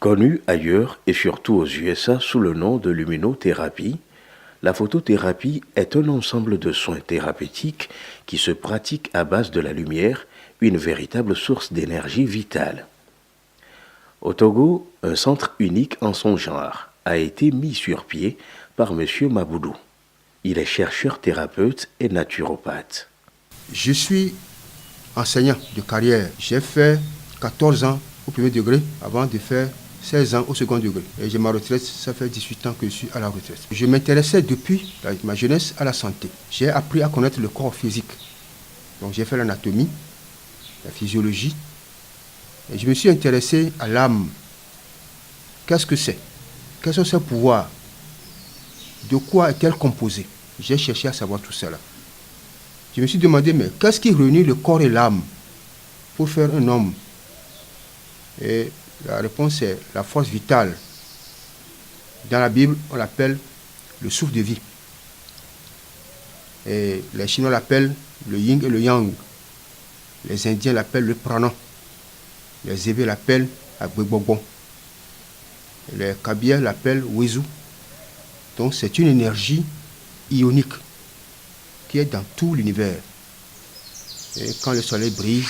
Connue ailleurs et surtout aux USA sous le nom de luminothérapie, la photothérapie est un ensemble de soins thérapeutiques qui se pratiquent à base de la lumière, une véritable source d'énergie vitale. Au Togo, un centre unique en son genre a été mis sur pied par M. Maboudou. Il est chercheur thérapeute et naturopathe. Je suis enseignant de carrière. J'ai fait 14 ans au premier degré avant de faire 16 ans au second degré. Et j'ai ma retraite, ça fait 18 ans que je suis à la retraite. Je m'intéressais depuis ma jeunesse à la santé. J'ai appris à connaître le corps physique. Donc j'ai fait l'anatomie, la physiologie. Et je me suis intéressé à l'âme. Qu'est-ce que c'est? Quels sont ses pouvoirs? De quoi est-elle composée? J'ai cherché à savoir tout cela. Je me suis demandé, mais qu'est-ce qui réunit le corps et l'âme pour faire un homme? Et la réponse est la force vitale. Dans la Bible, on l'appelle le souffle de vie. Et les Chinois l'appellent le yin et le yang. Les Indiens l'appellent le prana. Les Hébés l'appellent agbebobon. Les Kabyles l'appellent wezu. Donc c'est une énergie ionique qui est dans tout l'univers. Et quand le soleil brille,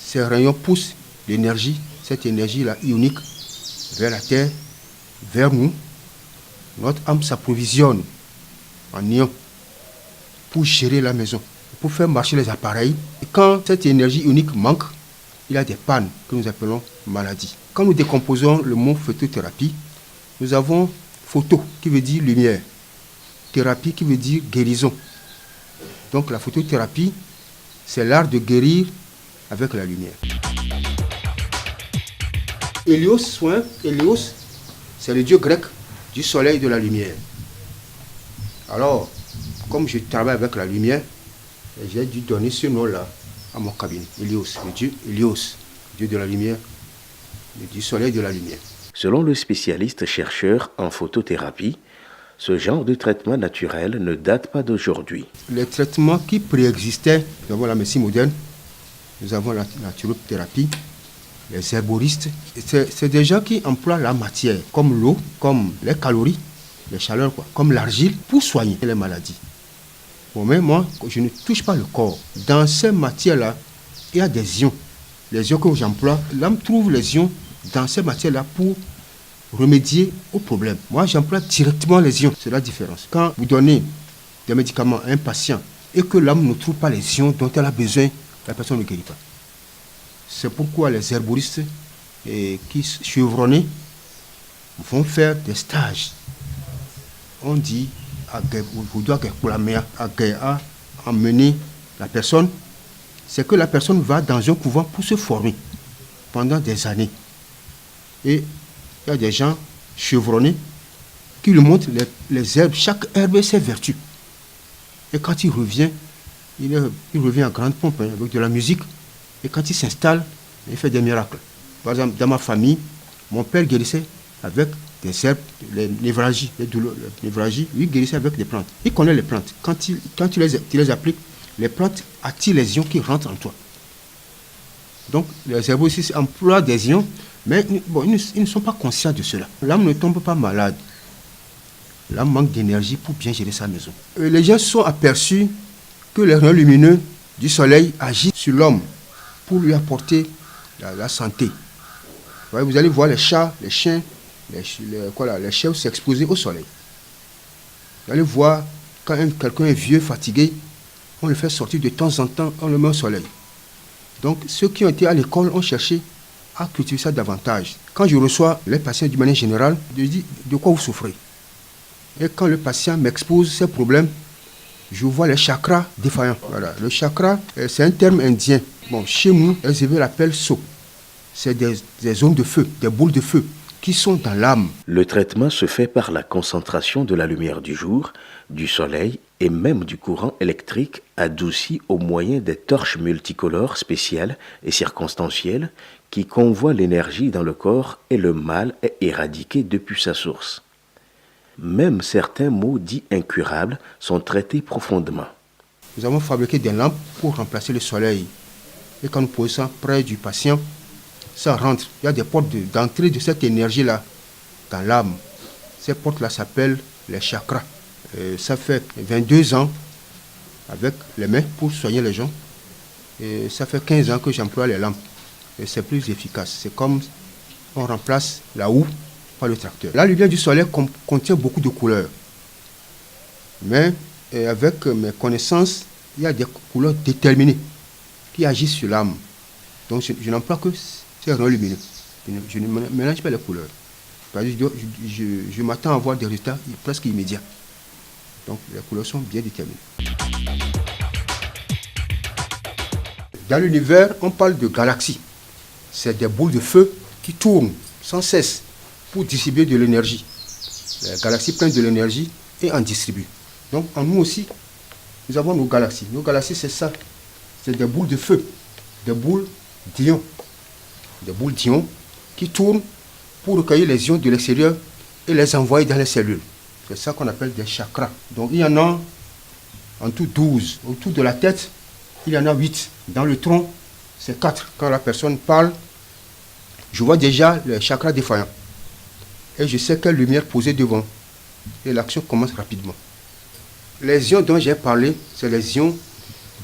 ces rayons poussent l'énergie, cette énergie-là ionique, vers la terre, vers nous. Notre âme s'approvisionne en ions pour gérer la maison, pour faire marcher les appareils. Et quand cette énergie ionique manque, il y a des pannes que nous appelons maladies. Quand nous décomposons le mot photothérapie, nous avons photo qui veut dire lumière, thérapie qui veut dire guérison. Donc la photothérapie, c'est l'art de guérir avec la lumière. Hélios, c'est le dieu grec du soleil et de la lumière. Alors, comme je travaille avec la lumière, j'ai dû donner ce nom-là à mon cabinet. Hélios, le dieu Hélios, dieu de la lumière, du soleil et de la lumière. Selon le spécialiste chercheur en photothérapie, ce genre de traitement naturel ne date pas d'aujourd'hui. Les traitements qui préexistaient, nous avons la médecine moderne, nous avons la naturothérapie, les herboristes, c'est des gens qui emploient la matière, comme l'eau, comme les calories, les chaleurs, comme l'argile, pour soigner les maladies. Bon, mais moi, je ne touche pas le corps. Dans ces matières-là, il y a des ions. Les ions que j'emploie, l'âme trouve les ions dans ces matières-là pour remédier au problème. Moi, j'emploie directement les ions. C'est la différence. Quand vous donnez des médicaments à un patient et que l'âme ne trouve pas les ions dont elle a besoin, la personne ne guérit pas. C'est pourquoi les herboristes qui chevronnés vont faire des stages. On dit à emmener la personne, c'est que la personne va dans un couvent pour se former pendant des années. Et il y a des gens chevronnés qui lui montrent les herbes, chaque herbe et ses vertus. Et quand il revient, il revient en grande pompe avec de la musique. Et quand il s'installe, il fait des miracles. Par exemple, dans ma famille, mon père guérissait avec des herbes, les névralgies, les douleurs, les névralgies, lui guérissait avec des plantes. Il connaît les plantes. Quand tu les appliques, les plantes attirent les ions qui rentrent en toi. Donc, les herbocides emploient des ions, mais bon, ils ne sont pas conscients de cela. L'âme ne tombe pas malade. L'âme manque d'énergie pour bien gérer sa maison. Et les gens sont aperçus que les rayons lumineux du soleil agissent sur l'homme pour lui apporter la santé. Vous allez voir les chats, les chiens, les chiens s'exposer au soleil. Vous allez voir quand quelqu'un est vieux, fatigué, on le fait sortir de temps en temps, on le met au soleil. Donc ceux qui ont été à l'école ont cherché à cultiver ça davantage. Quand je reçois les patients d'une manière générale, je dis de quoi vous souffrez. Et quand le patient m'expose ses problèmes, je vois les chakras défaillants. Voilà. Le chakra, c'est un terme indien. Bon, chez nous, les Hébés l'appellent so. C'est des zones de feu, des boules de feu qui sont dans l'âme. Le traitement se fait par la concentration de la lumière du jour, du soleil et même du courant électrique adouci au moyen des torches multicolores spéciales et circonstancielles qui convoient l'énergie dans le corps et le mal est éradiqué depuis sa source. Même certains maux dits incurables sont traités profondément. Nous avons fabriqué des lampes pour remplacer le soleil. Et quand nous posons ça près du patient, ça rentre. Il y a des portes d'entrée de cette énergie-là dans l'âme. Ces portes-là s'appellent les chakras. Ça fait 22 ans avec les mains pour soigner les gens. Et ça fait 15 ans que j'emploie les lampes. Et c'est plus efficace. C'est comme on remplace la houe par le tracteur. La lumière du soleil contient beaucoup de couleurs. Mais avec mes connaissances, il y a des couleurs déterminées qui agissent sur l'âme. Donc je n'emploie que ces rayons lumineux. Je ne mélange pas les couleurs. Je m'attends à voir des résultats presque immédiats. Donc les couleurs sont bien déterminées. Dans l'univers, on parle de galaxies. C'est des boules de feu qui tournent sans cesse pour distribuer de l'énergie. Les galaxies prennent de l'énergie et en distribuent. Donc en nous aussi, nous avons nos galaxies. Nos galaxies, c'est ça. C'est des boules de feu, des boules d'ions. Des boules d'ions qui tournent pour recueillir les ions de l'extérieur et les envoyer dans les cellules. C'est ça qu'on appelle des chakras. Donc il y en a en tout 12. Autour de la tête, il y en a 8. Dans le tronc, c'est 4. Quand la personne parle, je vois déjà le chakra défaillant. Et je sais quelle lumière poser devant. Et l'action commence rapidement. Les ions dont j'ai parlé, c'est les ions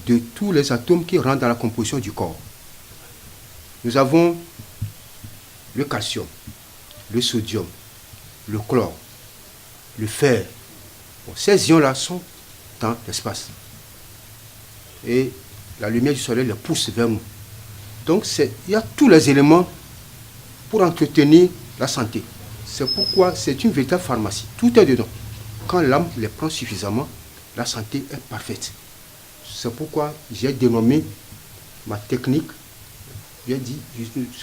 de tous les atomes qui rentrent dans la composition du corps. Nous avons le calcium, le sodium, le chlore, le fer. Bon, ces ions-là sont dans l'espace. Et la lumière du soleil les pousse vers nous. Donc il y a tous les éléments pour entretenir la santé. C'est pourquoi c'est une véritable pharmacie. Tout est dedans. Quand l'âme les prend suffisamment, la santé est parfaite. C'est pourquoi j'ai dénommé ma technique. J'ai dit,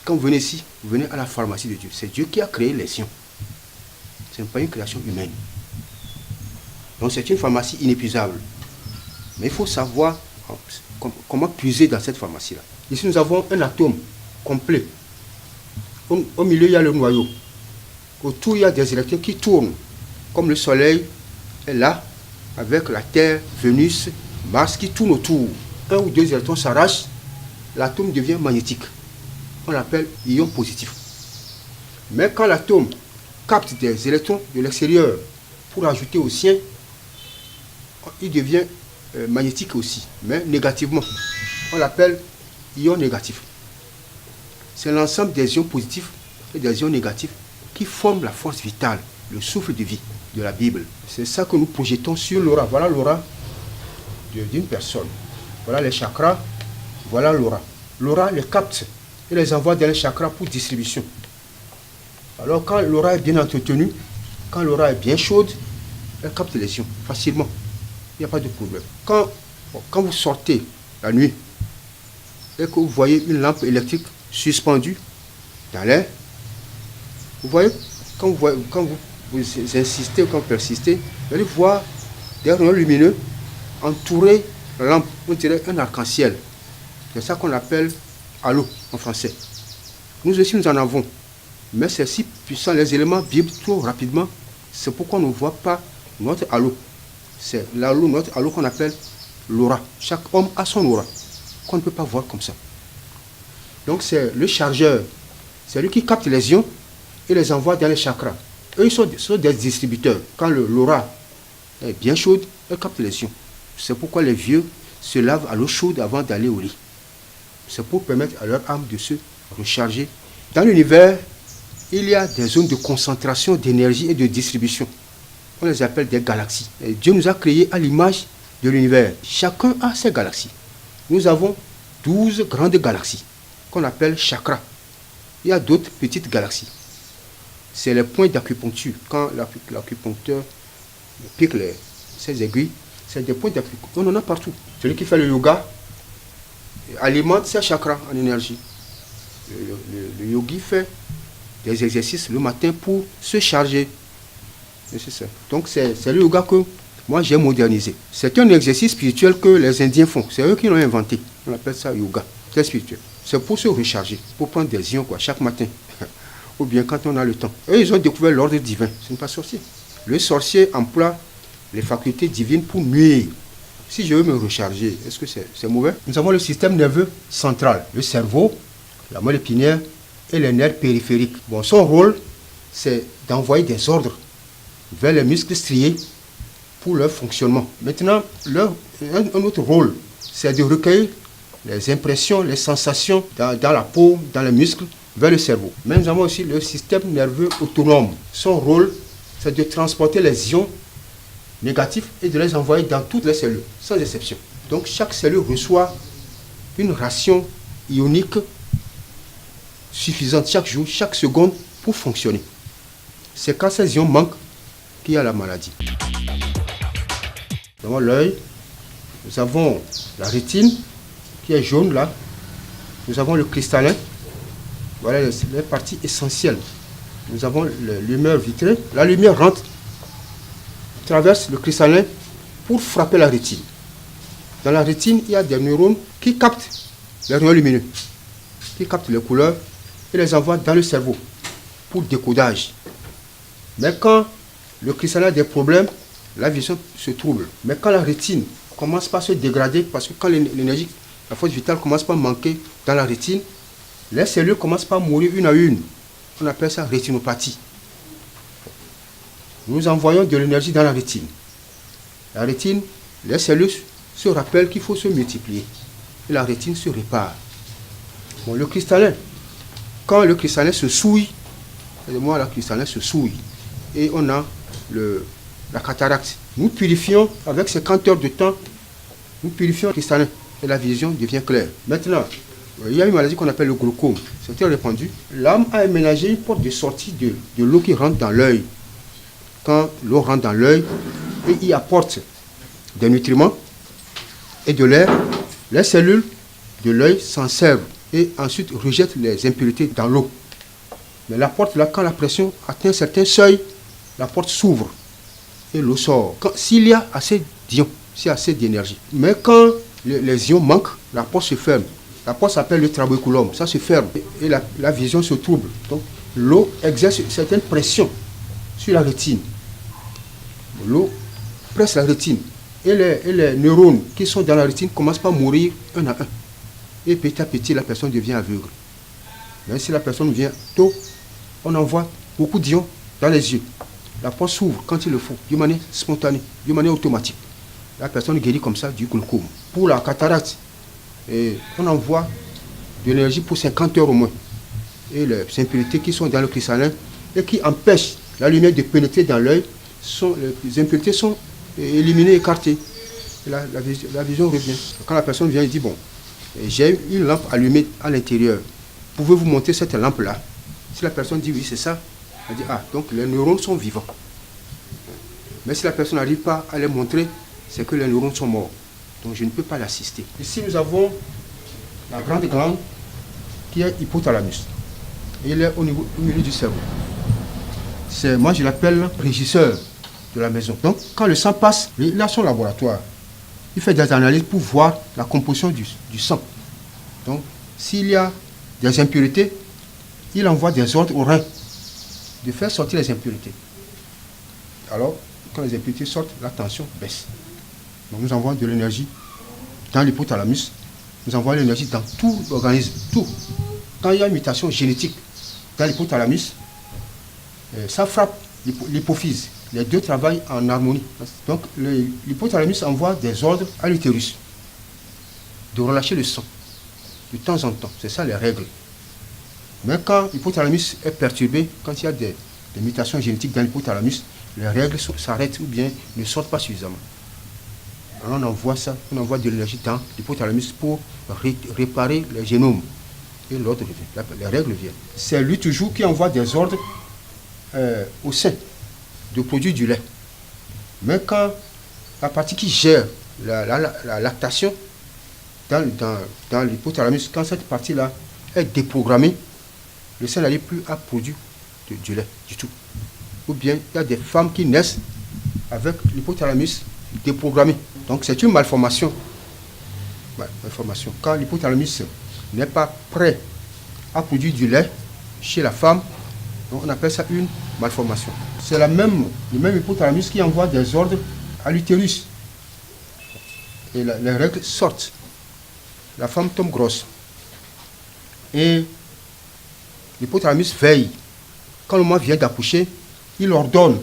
quand vous venez ici, vous venez à la pharmacie de Dieu. C'est Dieu qui a créé les ions. Ce n'est pas une création humaine. Donc c'est une pharmacie inépuisable. Mais il faut savoir comment puiser dans cette pharmacie-là. Ici, nous avons un atome complet. Au milieu, il y a le noyau. Autour, il y a des électrons qui tournent. Comme le Soleil est là, avec la Terre, Vénus, Mars qui tournent autour. Un ou deux électrons s'arrachent, l'atome devient magnétique. On l'appelle ion positif. Mais quand l'atome capte des électrons de l'extérieur pour ajouter au sien, il devient magnétique aussi, mais négativement. On l'appelle ion négatif. C'est l'ensemble des ions positifs et des ions négatifs qui forment la force vitale, le souffle de vie de la Bible. C'est ça que nous projetons sur l'aura. Voilà l'aura d'une personne. Voilà les chakras, voilà l'aura. L'aura les capte et les envoie dans les chakras pour distribution. Alors quand l'aura est bien entretenue, quand l'aura est bien chaude, elle capte les ions facilement. Il n'y a pas de problème. Quand vous sortez la nuit et que vous voyez une lampe électrique suspendue dans l'air, vous voyez, quand vous insistez ou quand vous persistez, vous allez voir des rayons lumineux entourer la lampe, on dirait un arc-en-ciel. C'est ça qu'on appelle halo en français. Nous aussi nous en avons, mais c'est si puissant, les éléments vibrent trop rapidement, c'est pourquoi on ne voit pas notre halo. C'est l'halo, notre halo qu'on appelle l'aura. Chaque homme a son aura, qu'on ne peut pas voir comme ça. Donc c'est le chargeur, c'est lui qui capte les ions et les envoie dans les chakras. Eux, ils sont des distributeurs. Quand l'aura est bien chaude, elle capte les ions. C'est pourquoi les vieux se lavent à l'eau chaude avant d'aller au lit. C'est pour permettre à leur âme de se recharger. Dans l'univers, il y a des zones de concentration d'énergie et de distribution. On les appelle des galaxies. Et Dieu nous a créés à l'image de l'univers. Chacun a ses galaxies. Nous avons 12 grandes galaxies qu'on appelle chakras. Il y a d'autres petites galaxies. C'est les points d'acupuncture. Quand l'acupuncteur pique ses aiguilles, c'est des points d'acupuncture. On en a partout. Celui qui fait le yoga alimente ses chakras en énergie. Le yogi fait des exercices le matin pour se charger. C'est ça. Donc c'est le yoga que moi j'ai modernisé. C'est un exercice spirituel que les Indiens font. C'est eux qui l'ont inventé. On appelle ça yoga. C'est spirituel. C'est pour se recharger, pour prendre des ions chaque matin. Ou bien quand on a le temps. Eux, ils ont découvert l'ordre divin. Ce n'est pas sorcier. Le sorcier emploie les facultés divines pour nuire. Si je veux me recharger, est-ce que c'est mauvais? Nous avons le système nerveux central, le cerveau, la moelle épinière et les nerfs périphériques. Bon, son rôle, c'est d'envoyer des ordres vers les muscles striés pour leur fonctionnement. Maintenant, un autre rôle, c'est de recueillir les impressions, les sensations dans la peau, dans les muscles, vers le cerveau. Mais nous avons aussi le système nerveux autonome. Son rôle, c'est de transporter les ions négatifs et de les envoyer dans toutes les cellules, sans exception. Donc chaque cellule reçoit une ration ionique suffisante chaque jour, chaque seconde pour fonctionner. C'est quand ces ions manquent qu'il y a la maladie. Dans l'œil, nous avons la rétine qui est jaune là. Nous avons le cristallin. Voilà les parties essentielles. Nous avons la lumière vitrée. La lumière rentre, traverse le cristallin pour frapper la rétine. Dans la rétine, il y a des neurones qui captent les rayons lumineux, qui captent les couleurs et les envoient dans le cerveau pour décodage. Mais quand le cristallin a des problèmes, la vision se trouble. Mais quand la rétine commence par se dégrader, parce que quand l'énergie, la force vitale commence par manquer dans la rétine, les cellules commencent par mourir une à une. On appelle ça rétinopathie. Nous envoyons de l'énergie dans la rétine. La rétine, les cellules se rappellent qu'il faut se multiplier. Et la rétine se répare. Bon, le cristallin, quand le cristallin se souille, le cristallin se souille, et on a la cataracte. Nous purifions, avec 50 heures de temps, nous purifions le cristallin et la vision devient claire. Maintenant, il y a une maladie qu'on appelle le glaucome. C'est très répandu. L'âme a aménagé une porte de sortie de l'eau qui rentre dans l'œil. Quand l'eau rentre dans l'œil et y apporte des nutriments et de l'air, les cellules de l'œil s'en servent et ensuite rejettent les impuretés dans l'eau. Mais la porte, là, quand la pression atteint un certain seuil, la porte s'ouvre et l'eau sort. S'il y a assez d'ions, s'il y a assez d'énergie. Mais quand les ions manquent, la porte se ferme. La porte s'appelle le trabeculum, ça se ferme et la vision se trouble. Donc l'eau exerce une certaine pression sur la rétine. L'eau presse la rétine et les neurones qui sont dans la rétine commencent par mourir un à un. Et petit à petit, la personne devient aveugle. Mais si la personne vient tôt, on envoie beaucoup d'ions dans les yeux. La porte s'ouvre quand il le faut, d'une manière spontanée, d'une manière automatique. La personne guérit comme ça du glaucome. Pour la cataracte, on envoie de l'énergie pour 50 heures au moins. Et les impuretés qui sont dans le cristallin et qui empêchent la lumière de pénétrer dans l'œil, les impuretés sont éliminées, écartées. Et la vision revient. Quand la personne vient, il dit, bon, j'ai une lampe allumée à l'intérieur. Pouvez-vous monter cette lampe-là? Si la personne dit oui, c'est ça, elle dit, ah, donc les neurones sont vivants. Mais si la personne n'arrive pas à les montrer, c'est que les neurones sont morts. Donc je ne peux pas l'assister. Ici, nous avons la grande glande qui est hypothalamus. Et il est au milieu du cerveau. Moi, je l'appelle régisseur de la maison. Donc, quand le sang passe, il a son laboratoire. Il fait des analyses pour voir la composition du sang. Donc, s'il y a des impuretés, il envoie des ordres au rein de faire sortir les impuretés. Alors, quand les impuretés sortent, la tension baisse. Donc, nous envoyons de l'énergie dans l'hypothalamus. Nous envoyons l'énergie dans tout l'organisme, tout. Quand il y a une mutation génétique dans l'hypothalamus, ça frappe l'hypophyse. Les deux travaillent en harmonie. Donc, l'hypothalamus envoie des ordres à l'utérus de relâcher le sang de temps en temps. C'est ça les règles. Mais quand l'hypothalamus est perturbé, quand il y a des mutations génétiques dans l'hypothalamus, les règles s'arrêtent ou bien ne sortent pas suffisamment. Alors on envoie ça, on envoie de l'énergie dans l'hypothalamus pour réparer les génomes. Et l'ordre revient, les règles viennent. C'est lui toujours qui envoie des ordres au sein de produire du lait. Mais quand la partie qui gère la lactation dans l'hypothalamus, quand cette partie-là est déprogrammée, le sein n'arrive plus à produire du lait du tout. Ou bien il y a des femmes qui naissent avec l'hypothalamus déprogrammé. Donc c'est une malformation. Malformation. Quand l'hypothalamus n'est pas prêt à produire du lait chez la femme, donc on appelle ça une malformation. C'est le même hypothalamus qui envoie des ordres à l'utérus. Et les règles sortent. La femme tombe grosse. Et l'hypothalamus veille. Quand le moment vient d'accoucher, il ordonne,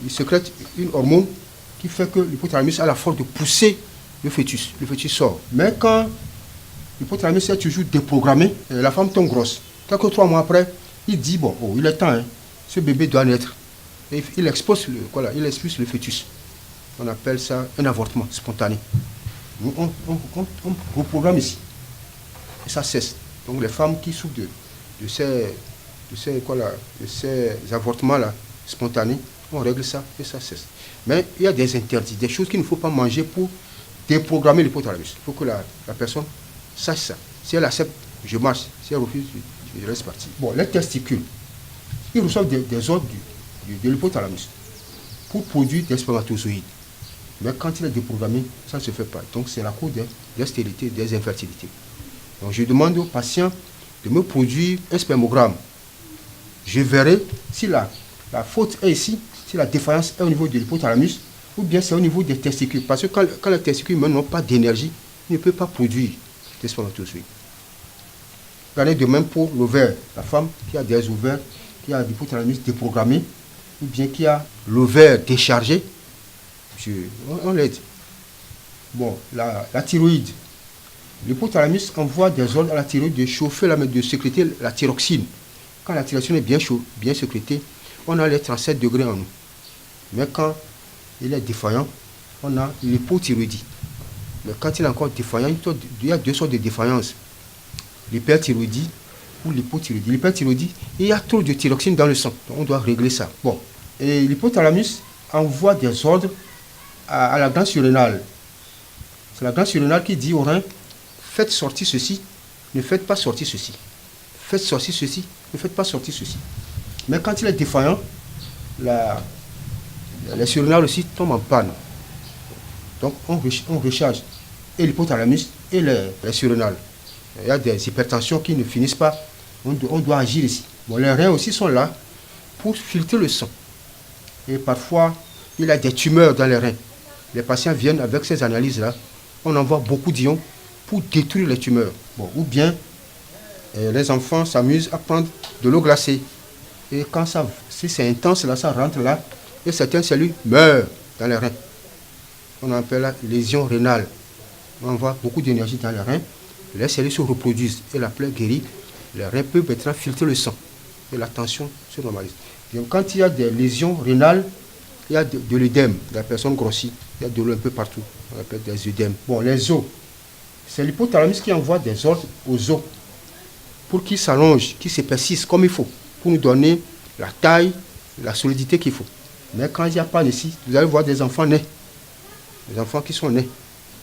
il sécrète une hormone qui fait que l'hypothalamus a la force de pousser le fœtus sort. Mais quand l'hypothalamus est toujours déprogrammé, la femme tombe grosse. Quelques 3 mois après, il dit, bon, il est temps, hein, ce bébé doit naître. Et il expulse le fœtus. On appelle ça un avortement spontané. On reprogramme ici. Et ça cesse. Donc les femmes qui souffrent de ces avortements-là spontanés, on règle ça et ça cesse. Mais il y a des interdits, des choses qu'il ne faut pas manger pour déprogrammer l'hypothalamus. Il faut que la personne sache ça. Si elle accepte, je marche. Si elle refuse, je reste parti. Bon, les testicules, ils reçoivent des ordres de l'hypothalamus pour produire des spermatozoïdes. Mais quand il est déprogrammé, ça ne se fait pas. Donc c'est la cause des stérilités, des infertilités. Donc je demande aux patients de me produire un spermogramme. Je verrai si la faute est ici, si la défaillance est au niveau de l'hypothalamus, ou bien c'est au niveau des testicules. Parce que quand les testicules n'ont pas d'énergie, ils ne peuvent pas produire des spermatozoïdes. Regardez de même pour l'ovaire. La femme qui a des ovaires, qui a l'hypothalamus déprogrammé, ou bien qui a l'ovaire déchargé, on l'aide. Bon, la thyroïde. L'hypothalamus envoie des ordres à la thyroïde de chauffer, de sécréter la thyroxine. Quand la thyroxine est bien sécrétée, on a les 37 degrés en nous. Mais quand il est défaillant, on a l'hypothyroïdie. Mais quand il est encore défaillant, il y a 2 sortes de défaillances. L'hyperthyroïdie ou l'hypothyroïdie. L'hyperthyroïdie, il y a trop de thyroxine dans le sang. Donc on doit régler ça. Bon. Et l'hypothalamus envoie des ordres à la glande surrénale. C'est la glande surrénale qui dit au rein, faites sortir ceci, ne faites pas sortir ceci. Faites sortir ceci, ne faites pas sortir ceci. Mais quand il est défaillant, les surrénales aussi tombent en panne. Donc on recharge et l'hypothalamus et les surrénales. Il y a des hypertensions qui ne finissent pas. On doit agir ici. Bon, les reins aussi sont là pour filtrer le sang. Et parfois, il y a des tumeurs dans les reins. Les patients viennent avec ces analyses-là. On envoie beaucoup d'ions pour détruire les tumeurs. Bon, ou bien, les enfants s'amusent à prendre de l'eau glacée. Et quand si c'est intense, là, ça rentre là. Et certaines cellules meurent dans les reins. On appelle la lésion rénale. On envoie beaucoup d'énergie dans les reins. Les cellules se reproduisent et la plaie guérit. Les reins peuvent maintenant filtrer le sang. Et la tension se normalise. Donc, quand il y a des lésions rénales, il y a de l'œdème, la personne grossit, il y a de l'eau un peu partout, on appelle des œdèmes. Bon, les os, c'est l'hypothalamus qui envoie des ordres aux os pour qu'ils s'allongent, qu'ils s'épaississent comme il faut, pour nous donner la taille, la solidité qu'il faut. Mais quand il n'y a pas ici, vous allez voir des enfants nés, des enfants qui sont nés.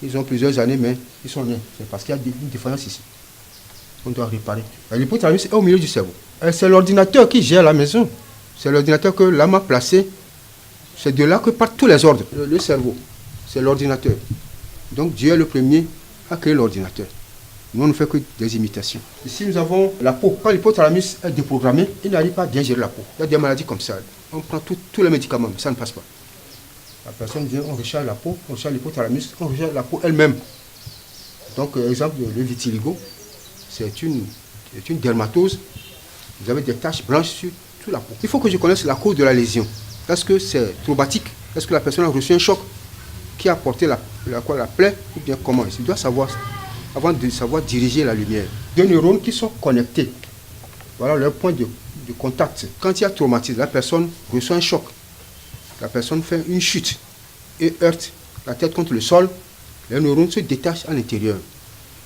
Ils ont plusieurs années, mais ils sont nés. C'est parce qu'il y a une défaillance ici. On doit réparer. L'hypothalamus est au milieu du cerveau. C'est l'ordinateur qui gère la maison. C'est l'ordinateur que l'âme a placé. C'est de là que partent tous les ordres. Le cerveau, c'est l'ordinateur. Donc Dieu est le premier à créer l'ordinateur. Nous, on ne fait que des imitations. Ici, nous avons la peau. Quand l'hypothalamus est déprogrammé, il n'arrive pas à bien gérer la peau. Il y a des maladies comme ça. On prend tous les médicaments, mais ça ne passe pas. La personne vient, on recharge la peau, on recharge l'hypothalamus, on recharge la peau elle-même. Donc, exemple, le vitiligo, c'est une dermatose. Vous avez des taches blanches sur la peau. Il faut que je connaisse la cause de la lésion. Est-ce que c'est traumatique? Est-ce que la personne a reçu un choc qui a apporté la plaie? Ou bien comment? Il doit savoir, avant de savoir diriger la lumière. 2 neurones qui sont connectés. Voilà leur point de contact. Quand il y a traumatisme, la personne reçoit un choc. La personne fait une chute et heurte la tête contre le sol. Les neurones se détachent à l'intérieur.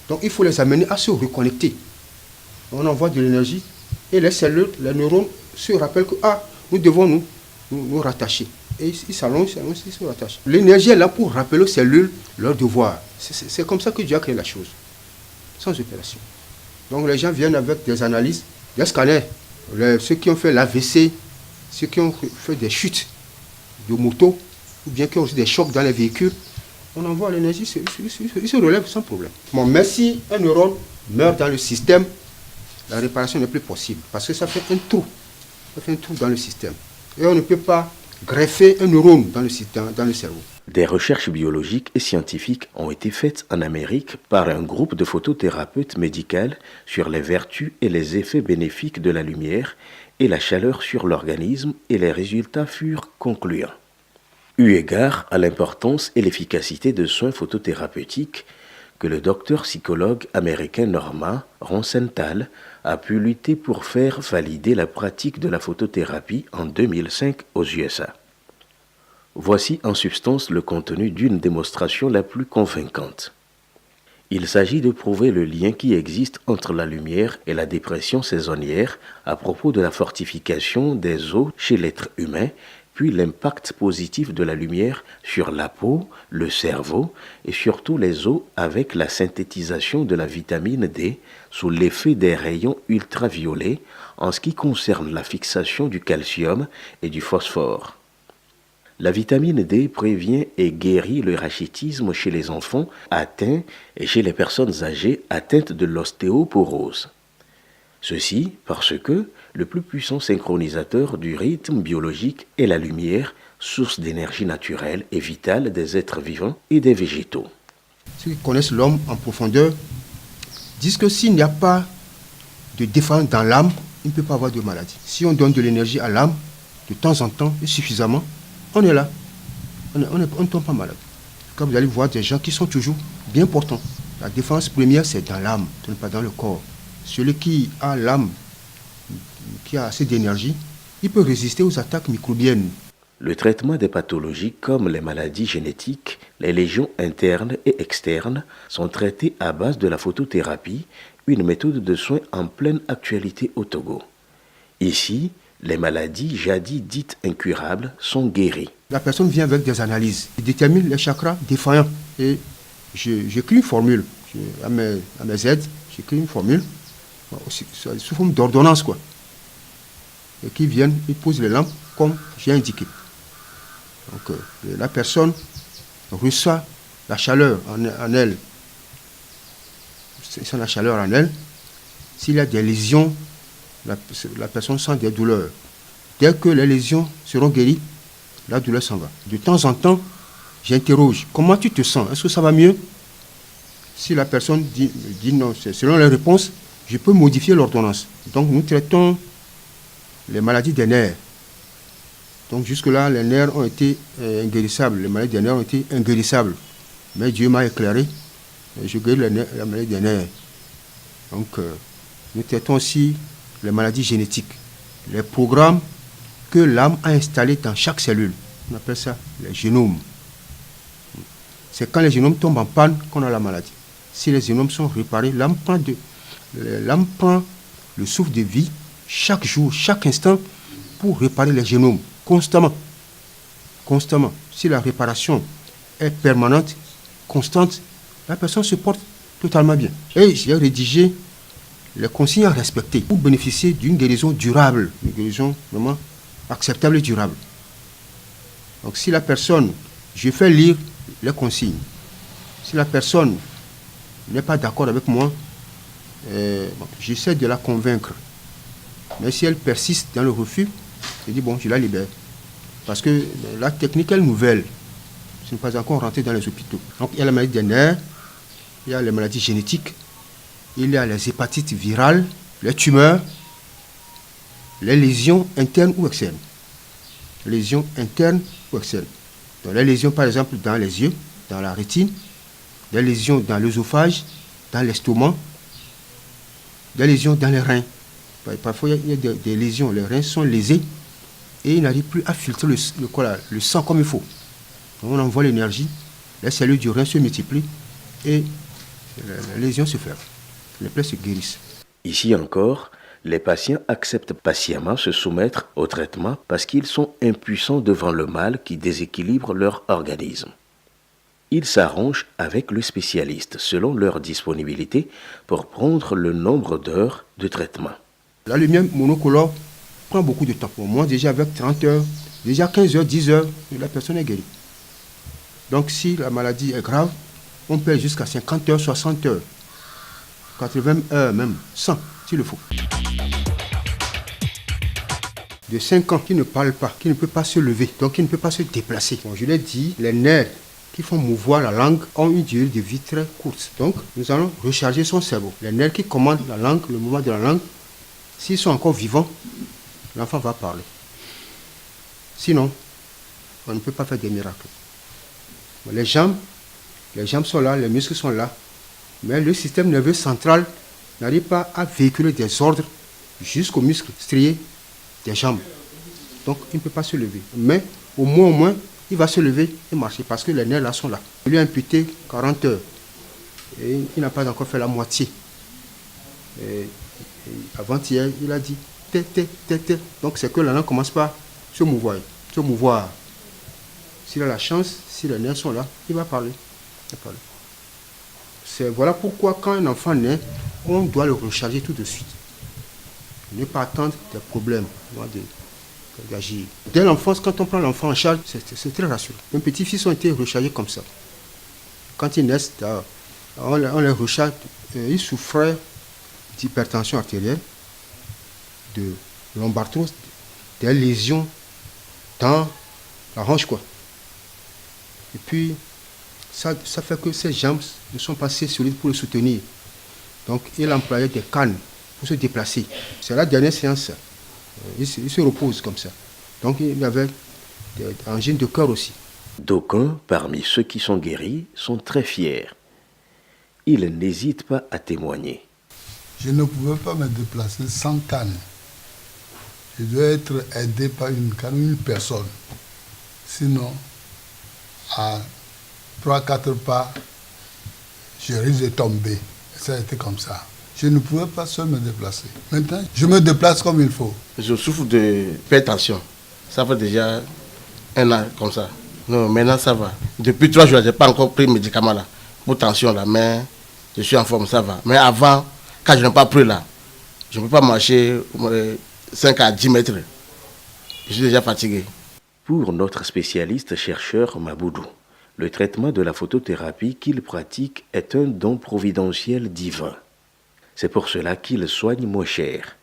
Donc il faut les amener à se reconnecter. On envoie de l'énergie et les cellules, les neurones se rappellent que nous devons nous rattacher. Et ils s'allongent, ils se rattachent. L'énergie est là pour rappeler aux cellules leur devoir. C'est comme ça que Dieu a créé la chose. Sans opération. Donc les gens viennent avec des analyses, des scanners. Ceux qui ont fait l'AVC, ceux qui ont fait des chutes de moto, ou bien qui ont reçu des chocs dans les véhicules, on envoie l'énergie, ils se relèvent sans problème. Bon, mais si un neurone meurt dans le système, la réparation n'est plus possible. Parce que ça fait un trou. Ça fait un trou dans le système. Et on ne peut pas greffer un neurone dans le cerveau. Des recherches biologiques et scientifiques ont été faites en Amérique par un groupe de photothérapeutes médicaux sur les vertus et les effets bénéfiques de la lumière et la chaleur sur l'organisme, et les résultats furent concluants. Eu égard à l'importance et l'efficacité de soins photothérapeutiques, que le docteur psychologue américain Norman Ronsenthal a pu lutter pour faire valider la pratique de la photothérapie en 2005 aux USA. Voici en substance le contenu d'une démonstration la plus convaincante. Il s'agit de prouver le lien qui existe entre la lumière et la dépression saisonnière à propos de la fortification des os chez l'être humain, puis l'impact positif de la lumière sur la peau, le cerveau et surtout les os avec la synthétisation de la vitamine D sous l'effet des rayons ultraviolets en ce qui concerne la fixation du calcium et du phosphore. La vitamine D prévient et guérit le rachitisme chez les enfants atteints et chez les personnes âgées atteintes de l'ostéoporose. Ceci parce que le plus puissant synchronisateur du rythme biologique est la lumière, source d'énergie naturelle et vitale des êtres vivants et des végétaux. Ceux qui connaissent l'homme en profondeur disent que s'il n'y a pas de défense dans l'âme, il ne peut pas avoir de maladie. Si on donne de l'énergie à l'âme, de temps en temps et suffisamment, on est là. On ne tombe pas malade. Quand vous allez voir des gens qui sont toujours bien portants, la défense première, c'est dans l'âme, pas dans le corps. Celui qui a l'âme, qui a assez d'énergie, il peut résister aux attaques microbiennes. Le traitement des pathologies comme les maladies génétiques, les lésions internes et externes sont traités à base de la photothérapie, une méthode de soins en pleine actualité au Togo. Ici, les maladies jadis dites incurables sont guéries. La personne vient avec des analyses, il détermine les chakras défaillants et j'écris une formule à mes aides, j'écris une formule sous forme d'ordonnance quoi. Et qui viennent, ils posent les lampes comme j'ai indiqué. Donc la personne reçoit la chaleur en elle. C'est la chaleur en elle. S'il y a des lésions, la personne sent des douleurs. Dès que les lésions seront guéries, la douleur s'en va. De temps en temps, j'interroge. Comment tu te sens? Est-ce que ça va mieux? Si la personne dit non, selon les réponses, je peux modifier l'ordonnance. Donc nous traitons les maladies des nerfs. Donc jusque-là, les nerfs ont été inguérissables. Les maladies des nerfs ont été inguérissables. Mais Dieu m'a éclairé. Je guéris la maladie des nerfs. Donc nous traitons aussi les maladies génétiques. Les programmes que l'âme a installés dans chaque cellule. On appelle ça les génomes. C'est quand les génomes tombent en panne qu'on a la maladie. Si les génomes sont réparés, l'âme prend le souffle de vie chaque jour, chaque instant pour réparer les génomes, constamment. Constamment. Si la réparation est permanente, constante, la personne se porte totalement bien. Et j'ai rédigé les consignes à respecter pour bénéficier d'une guérison durable, une guérison vraiment acceptable et durable. Donc si la personne, je fais lire les consignes. Si la personne n'est pas d'accord avec moi, j'essaie de la convaincre. Mais si elle persiste dans le refus, je dis bon, je la libère. Parce que la technique est nouvelle. Je ne suis pas encore rentré dans les hôpitaux. Donc il y a la maladie des nerfs, il y a les maladies génétiques, il y a les hépatites virales, les tumeurs, les lésions internes ou externes. Lésions internes ou externes. Donc les lésions par exemple dans les yeux, dans la rétine, des lésions dans l'œsophage, dans l'estomac, des lésions dans les reins. Parfois il y a des lésions, les reins sont lésés et ils n'arrivent plus à filtrer le sang comme il faut. Donc on envoie l'énergie, les cellules du rein se multiplient et la lésion se ferme. Les plaies se guérissent. Ici encore, les patients acceptent patiemment se soumettre au traitement parce qu'ils sont impuissants devant le mal qui déséquilibre leur organisme. Ils s'arrangent avec le spécialiste selon leur disponibilité pour prendre le nombre d'heures de traitement. La lumière monocolore prend beaucoup de temps. Pour moi, déjà avec 30 heures, déjà 15 heures, 10 heures, la personne est guérie. Donc si la maladie est grave, on peut jusqu'à 50 heures, 60 heures, 80 heures même, 100 s'il le faut. de 5 ans qui ne parle pas, qui ne peut pas se lever, donc qui ne peut pas se déplacer. Bon, je l'ai dit, les nerfs qui font mouvoir la langue ont une durée de vie très courte. Donc, nous allons recharger son cerveau. Les nerfs qui commandent la langue, le mouvement de la langue, s'ils sont encore vivants, l'enfant va parler. Sinon, on ne peut pas faire des miracles. Les jambes sont là, les muscles sont là, mais le système nerveux central n'arrive pas à véhiculer des ordres jusqu'aux muscles striés des jambes. Donc, il ne peut pas se lever. Mais au moins, il va se lever et marcher parce que les nerfs là sont là. Il lui a imputé 40 heures et il n'a pas encore fait la moitié. Et avant-hier, il a dit té. Donc, c'est que la langue commence par se mouvoir. S'il a la chance, si les nerfs sont là, il va parler. Voilà pourquoi quand un enfant naît, on doit le recharger tout de suite. Ne pas attendre des problèmes d'agir. Dès l'enfance, quand on prend l'enfant en charge, c'est très rassurant. Mes petits-fils ont été rechargés comme ça. Quand ils naissent, on les recharge. Ils souffraient d'hypertension artérielle, de lombarthrose, des lésions dans la hanche, quoi. Et puis, ça fait que ses jambes ne sont pas assez solides pour le soutenir. Donc, il employait des cannes pour se déplacer. C'est la dernière séance. Il se repose comme ça. Donc, il avait des angines de cœur aussi. D'aucuns, parmi ceux qui sont guéris, sont très fiers. Ils n'hésitent pas à témoigner. Je ne pouvais pas me déplacer sans canne. Je dois être aidé par une canne, une personne. Sinon, à 3-4 pas, je risque de tomber. Ça a été comme ça. Je ne pouvais pas seul me déplacer. Maintenant, je me déplace comme il faut. Je souffre d'hypertension. Ça fait déjà 1 an comme ça. Non, maintenant ça va. Depuis 3 jours, je n'ai pas encore pris le médicament là, pour tension là, mais je suis en forme, ça va. Mais avant, quand je n'ai pas pris là, je ne peux pas marcher 5 à 10 mètres. Je suis déjà fatigué. Pour notre spécialiste chercheur Maboudou, le traitement de la photothérapie qu'il pratique est un don providentiel divin. C'est pour cela qu'il soigne moins cher.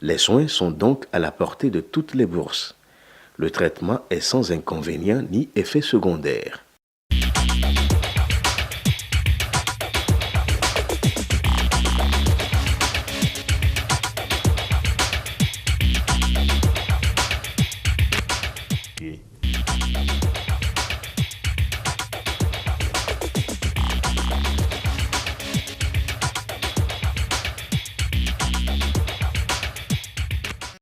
Les soins sont donc à la portée de toutes les bourses. Le traitement est sans inconvénient ni effet secondaire.